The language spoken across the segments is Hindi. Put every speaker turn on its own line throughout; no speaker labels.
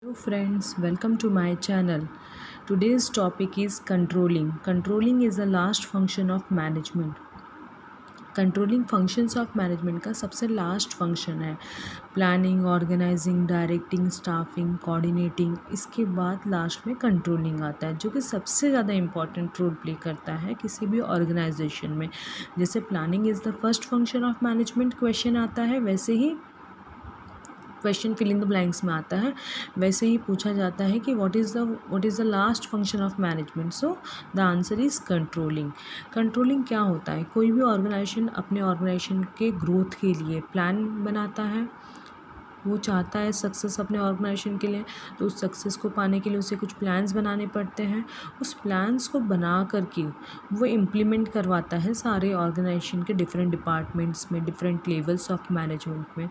Hello friends, welcome to my channel. Today's topic is controlling. Controlling is the last function of management. Controlling functions of management का सबसे लास्ट फंक्शन है planning, organising, directing, staffing, coordinating. इसके बाद लास्ट में कंट्रोलिंग आता है जो कि सबसे ज़्यादा इंपॉर्टेंट रोल प्ले करता है किसी भी ऑर्गेनाइजेशन में। जैसे planning is the first function of management question आता है, वैसे ही question fill in the blanks में आता है, वैसे ही पूछा जाता है कि what is the last function of management. So the answer is controlling. Controlling क्या होता है? कोई भी ऑर्गेनाइजेशन अपने ऑर्गेनाइजेशन के ग्रोथ के लिए प्लान बनाता है, वो चाहता है सक्सेस अपने ऑर्गेनाइजेशन के लिए, तो उस सक्सेस को पाने के लिए उसे कुछ प्लान्स बनाने पड़ते हैं। उस प्लान्स को बना करके वो इम्प्लीमेंट करवाता है सारे ऑर्गेनाइजेशन के डिफरेंट डिपार्टमेंट्स में, डिफरेंट लेवल्स ऑफ मैनेजमेंट में।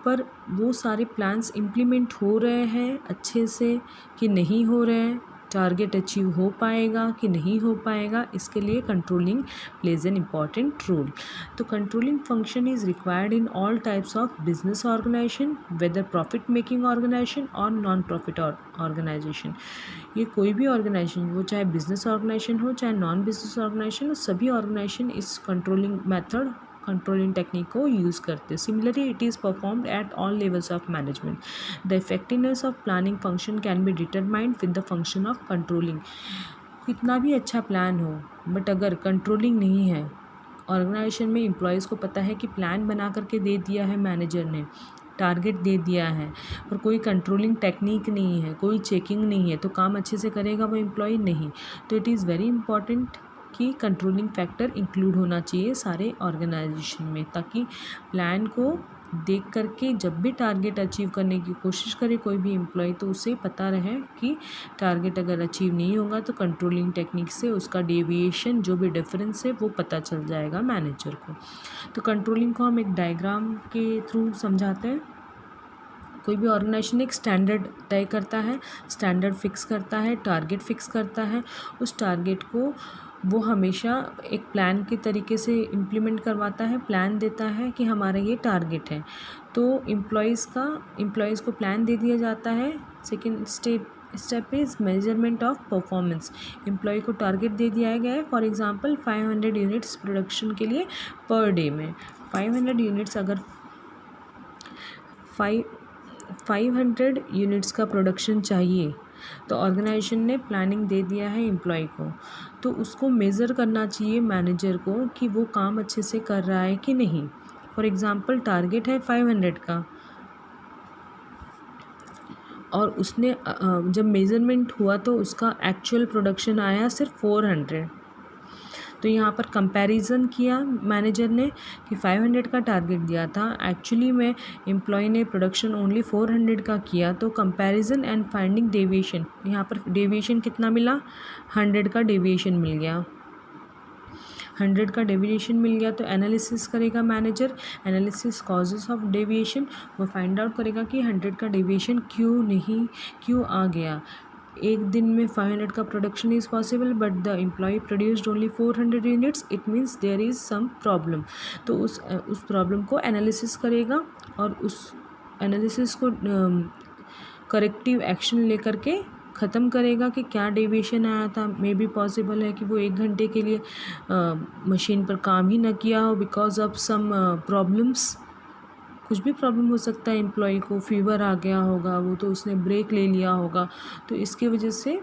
पर वो सारे प्लान्स इम्प्लीमेंट हो रहे हैं अच्छे से कि नहीं हो रहे हैं, टारगेट अचीव हो पाएगा कि नहीं हो पाएगा, इसके लिए controlling plays an important role. तो controlling function is required in all types of business organisation, whether profit making organisation और नॉन प्रॉफिट ऑर्गेनाइजेशन। ये कोई भी ऑर्गेनाइजेशन, वो चाहे बिजनेस ऑर्गेनाइजेशन हो चाहे नॉन बिजनेस ऑर्गेनाइजेशन हो, सभी ऑर्गेनाइजेशन इस कंट्रोलिंग मेथड, कंट्रोलिंग टेक्निक को यूज़ करते हैं। Similarly it is performed at all levels of management. The effectiveness of planning function can be determined with the function of controlling. कितना भी अच्छा प्लान हो, बट अगर कंट्रोलिंग नहीं है ऑर्गेनाइजेशन में, एम्प्लॉयज़ को पता है कि प्लान बना करके दे दिया है मैनेजर ने, टारगेट दे दिया है, पर कोई कंट्रोलिंग टेक्निक नहीं है, कोई चेकिंग नहीं है, तो काम अच्छे से करेगा वो एम्प्लॉय? नहीं। तो इट इज़ वेरी इंपॉर्टेंट कि कंट्रोलिंग फैक्टर इंक्लूड होना चाहिए सारे ऑर्गेनाइजेशन में, ताकि प्लान को देख करके जब भी टारगेट अचीव करने की कोशिश करे कोई भी एम्प्लॉय, तो उसे पता रहे कि टारगेट अगर अचीव नहीं होगा तो कंट्रोलिंग टेक्निक से उसका डेविएशन, जो भी डिफरेंस है, वो पता चल जाएगा मैनेजर को। तो कंट्रोलिंग को हम एक डायग्राम के थ्रू समझाते हैं। कोई भी ऑर्गेनाइजेशन एक स्टैंडर्ड तय करता है, स्टैंडर्ड फिक्स करता है, टारगेट फिक्स करता है। उस टारगेट को वो हमेशा एक प्लान के तरीके से इम्प्लीमेंट करवाता है, प्लान देता है कि हमारा ये टारगेट है। तो एम्प्लॉयज़ को प्लान दे दिया जाता है। Second step is measurement of performance. Employ को टारगेट दे दिया गया है, फॉर एग्जांपल 500 यूनिट्स प्रोडक्शन के लिए पर डे में। 500 यूनिट्स अगर 500 यूनिट्स का प्रोडक्शन चाहिए, तो ऑर्गेनाइजेशन ने प्लानिंग दे दिया है एम्प्लॉय को, तो उसको मेज़र करना चाहिए मैनेजर को कि वो काम अच्छे से कर रहा है कि नहीं। फॉर एग्ज़ाम्पल टारगेट है 500 का, और उसने जब मेज़रमेंट हुआ तो उसका एक्चुअल प्रोडक्शन आया सिर्फ 400। तो यहाँ पर कंपैरिजन किया मैनेजर ने कि 500 का टारगेट दिया था, एक्चुअली में एम्प्लॉय ने प्रोडक्शन ओनली 400 का किया। तो कंपैरिजन एंड फाइंडिंग डेविएशन, यहाँ पर डेविएशन कितना मिला? 100 का डेविएशन मिल गया। 100 का डेविएशन मिल गया तो एनालिसिस करेगा manager, analysis causes of deviation. वो फाइंड आउट करेगा कि 100 का डेविएशन क्यों आ गया। एक दिन में 500 का production is possible, but the employ produced only 400 units, it means there is some problem. तो उस प्रॉब्लम को एनालिसिस करेगा और उस एनालिसिस को करेक्टिव एक्शन लेकर के ख़त्म करेगा कि क्या डेविएशन आया था। मे बी पॉसिबल है कि वो 1 घंटे के लिए मशीन पर काम ही ना किया हो बिकॉज ऑफ सम प्रॉब्लम्स। कुछ भी प्रॉब्लम हो सकता है, एम्प्लॉय को फीवर आ गया होगा, वो तो उसने ब्रेक ले लिया होगा, तो इसकी वजह से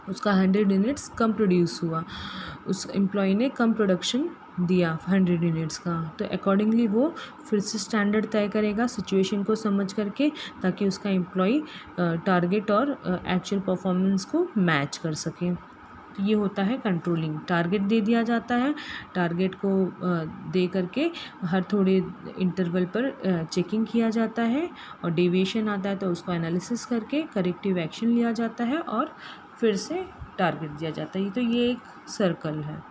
उसका 100 यूनिट्स कम प्रोड्यूस हुआ, उस एम्प्लॉय ने कम प्रोडक्शन दिया 100 यूनिट्स का। तो अकॉर्डिंगली वो फिर से स्टैंडर्ड तय करेगा सिचुएशन को समझ करके, ताकि उसका एम्प्लॉय टारगेट और एक्चुअल परफॉर्मेंस को मैच कर सके। तो ये होता है कंट्रोलिंग। टारगेट दे दिया जाता है, टारगेट को दे करके हर थोड़े इंटरवल पर चेकिंग किया जाता है, और डेविएशन आता है तो उसको एनालिसिस करके करेक्टिव एक्शन लिया जाता है और फिर से टारगेट दिया जाता है। तो ये एक सर्कल है।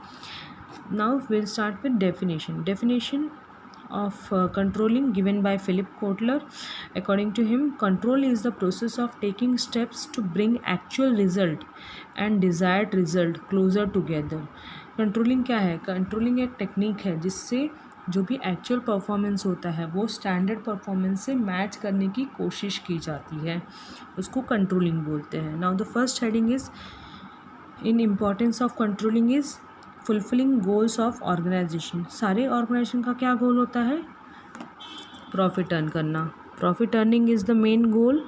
Now will start with definition of controlling given by Philip Kotler. According to him, control is the process of taking steps to bring actual result and desired result closer together. Controlling क्या है? कंट्रोलिंग एक टेक्निक है जिससे जो भी एक्चुअल परफॉर्मेंस होता है वो स्टैंडर्ड परफॉर्मेंस से मैच करने की कोशिश की जाती है, उसको कंट्रोलिंग बोलते हैं। Now the first heading is in importance of controlling is fulfilling goals of organisation. सारे ऑर्गेनाइजेशन का क्या गोल होता है? प्रॉफिट अर्न करना। Profit earning is the main goal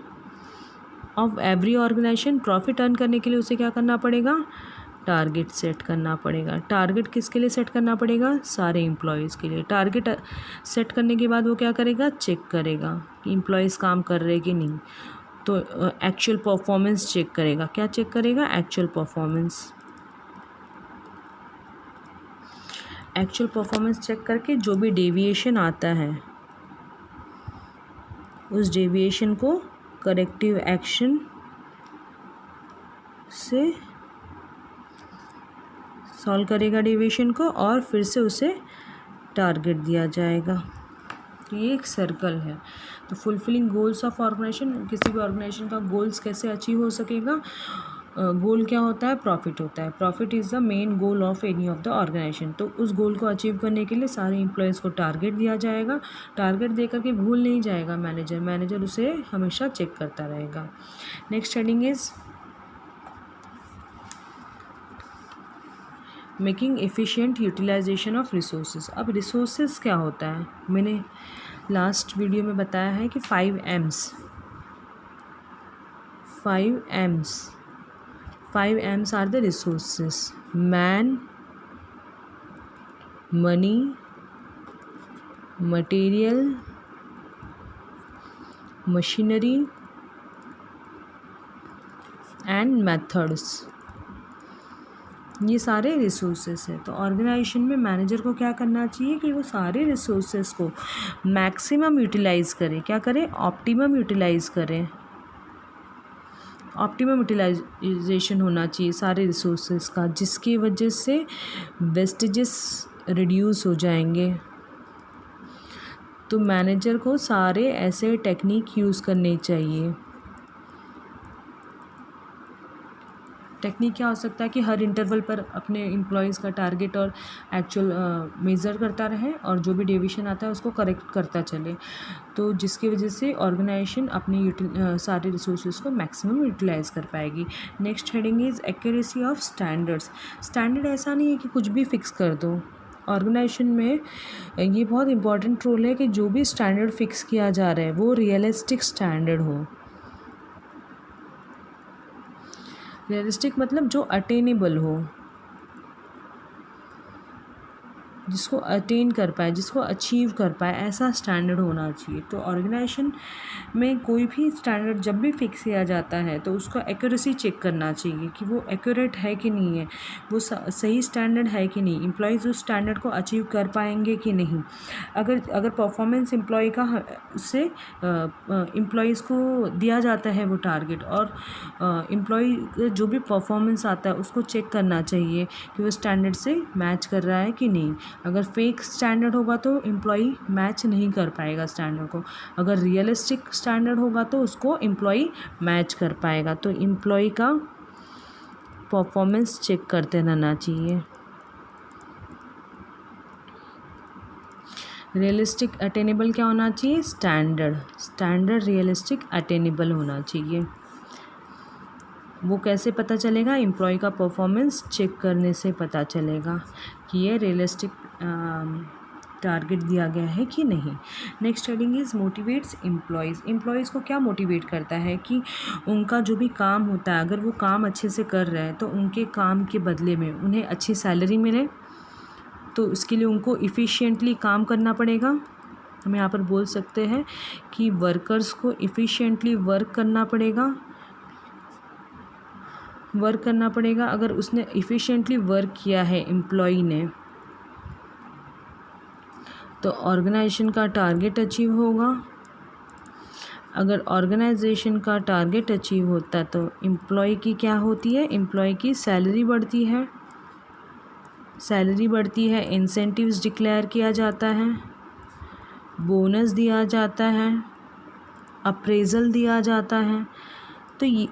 of every organisation. Profit earn करने के लिए उसे क्या करना पड़ेगा? टारगेट सेट करना पड़ेगा। टारगेट किसके लिए सेट करना पड़ेगा? सारे एम्प्लॉयज़ के लिए। टारगेट सेट करने के बाद वो क्या करेगा? चेक करेगा कि एम्प्लॉयज़ काम कर रहे कि नहीं। तो एक्चुअल परफॉर्मेंस चेक करेगा। क्या चेक करेगा? Actual performance. Actual performance check करके जो भी डेविएशन आता है उस डेविएशन को करेक्टिव एक्शन से सॉल्व करेगा डेविएशन को, और फिर से उसे टारगेट दिया जाएगा। तो ये एक सर्कल है। तो फुलफिलिंग गोल्स ऑफ ऑर्गेनाइजेशन, किसी भी ऑर्गेनाइजेशन का गोल्स कैसे अचीव हो सकेगा? गोल क्या होता है? प्रॉफिट होता है। Profit is the main goal of any of the organisation. तो उस गोल को अचीव करने के लिए सारे एम्प्लॉयज़ को टारगेट दिया जाएगा। टारगेट दे करके भूल नहीं जाएगा मैनेजर उसे हमेशा चेक करता रहेगा। Next heading is making efficient utilisation of resources. अब रिसोर्सेज क्या होता है? मैंने लास्ट वीडियो में बताया है कि 5 M's are the resources: man, money, material, machinery and methods। ये सारे रिसोर्सेस है। तो ऑर्गेनाइजेशन में मैनेजर को क्या करना चाहिए कि वो सारे रिसोर्सेस को मैक्सिमम यूटिलाइज़ करे। क्या करे? ऑप्टिमम यूटिलाइज़ करें। ऑप्टिमम यूटिलाइजेशन होना चाहिए सारे रिसोर्सेज का, जिसकी वजह से वेस्टेजेस रिड्यूस हो जाएंगे। तो मैनेजर को सारे ऐसे टेक्निक यूज़ करने चाहिए। टेक्निक क्या हो सकता है कि हर इंटरवल पर अपने एम्प्लॉयज़ का टारगेट और एक्चुअल मेज़र करता रहे, और जो भी डेविएशन आता है उसको करेक्ट करता चले, तो जिसकी वजह से ऑर्गेनाइजेशन अपने सारे रिसोर्सेज को मैक्सिमम यूटिलाइज़ कर पाएगी। Next heading is accuracy of standards. Standard ऐसा नहीं है कि कुछ भी फिक्स कर दो। ऑर्गेनाइजेशन में ये बहुत इंपॉर्टेंट रोल है कि जो भी स्टैंडर्ड फिक्स किया जा रहा है वो रियलिस्टिक स्टैंडर्ड हो। रियलिस्टिक मतलब जो अटेनेबल हो, जिसको अटेन कर पाए, जिसको अचीव कर पाए, ऐसा स्टैंडर्ड होना चाहिए। तो ऑर्गेनाइजेशन में कोई भी स्टैंडर्ड जब भी फिक्स किया जाता है तो उसका एक्यूरेसी चेक करना चाहिए कि वो एक्यूरेट है कि नहीं है, वो सही स्टैंडर्ड है कि नहीं, एम्प्लॉयज़ उस स्टैंडर्ड को अचीव कर पाएंगे कि नहीं। अगर परफॉर्मेंस एम्प्लॉय का उससे एम्प्लॉयज़ को दिया जाता है वो टारगेट, और एम्प्लॉय जो भी परफॉर्मेंस आता है उसको चेक करना चाहिए कि वो स्टैंडर्ड से मैच कर रहा है कि नहीं। अगर फेक स्टैंडर्ड होगा तो एम्प्लॉई मैच नहीं कर पाएगा स्टैंडर्ड को। अगर रियलिस्टिक स्टैंडर्ड होगा तो उसको एम्प्लॉई मैच कर पाएगा। तो एम्प्लॉई का परफॉर्मेंस चेक करते रहना चाहिए। रियलिस्टिक अटेनेबल क्या होना चाहिए? स्टैंडर्ड रियलिस्टिक अटेनेबल होना चाहिए। वो कैसे पता चलेगा? एम्प्लॉय का परफॉर्मेंस चेक करने से पता चलेगा कि ये रियलिस्टिक टारगेट दिया गया है कि नहीं। Next heading is motivates employees. Employees को क्या मोटिवेट करता है कि उनका जो भी काम होता है, अगर वो काम अच्छे से कर रहे हैं तो उनके काम के बदले में उन्हें अच्छी सैलरी मिले। तो इसके लिए उनको इफ़िशियंटली काम करना पड़ेगा। हम यहाँ पर बोल सकते हैं कि वर्कर्स को इफ़िशियंटली वर्क करना पड़ेगा। अगर उसने इफ़िशियंटली वर्क किया है एम्प्लॉई ने तो ऑर्गेनाइजेशन का टारगेट अचीव होगा। अगर ऑर्गेनाइजेशन का टारगेट अचीव होता है तो एम्प्लॉय की क्या होती है? एम्प्लॉय की सैलरी बढ़ती है, इंसेंटिव्स डिक्लेयर किया जाता है, बोनस दिया जाता है, अप्रेज़ल दिया जाता है। तो ये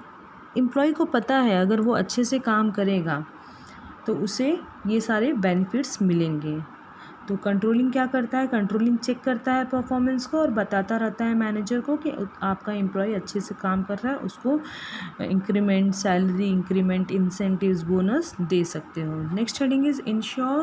एम्प्लॉय को पता है अगर वो अच्छे से काम करेगा तो उसे ये सारे बेनिफिट्स मिलेंगे। तो कंट्रोलिंग क्या करता है, कंट्रोलिंग चेक करता है परफॉर्मेंस को और बताता रहता है मैनेजर को कि आपका एम्प्लॉय अच्छे से काम कर रहा है, उसको increment, salary increment, incentives, bonus दे सकते हो। Next heading is ensure